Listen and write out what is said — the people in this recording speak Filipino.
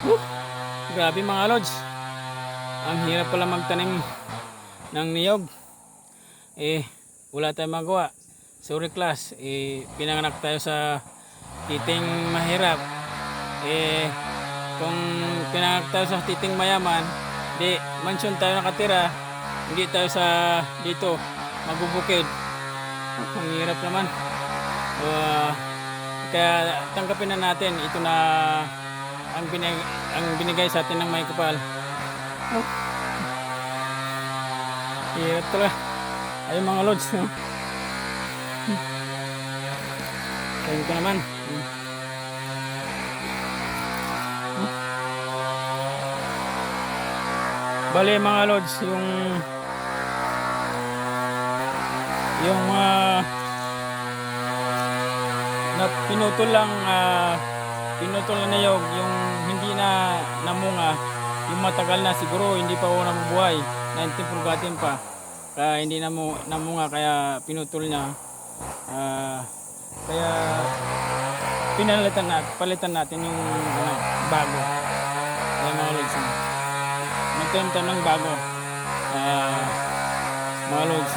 Woo! Grabe mga lods. Ang hirap pala magtanim ng niyog. Wala tayong magawa. Sorry class. Pinanganak tayo sa titing mahirap. Kung pinanganak tayo sa titing mayaman, di mansyon tayo nakatira. Hindi tayo sa dito magbubukid. Ang hirap naman. Kaya tanggapin na natin ito na ang binigay sa atin ng may kapal. Hirap talaga. Ayun mga lods. Ayun ko naman. Bale mga lods, yung na pinutol lang na niyog, yung hindi na namunga, yung matagal na siguro hindi pa ako nabubuhay, 19 pulgatin pa, kaya hindi na namunga, kaya pinutol niya. Kaya palitan natin yung bago. Kaya mga lods, magtanim ng bago, mga lods.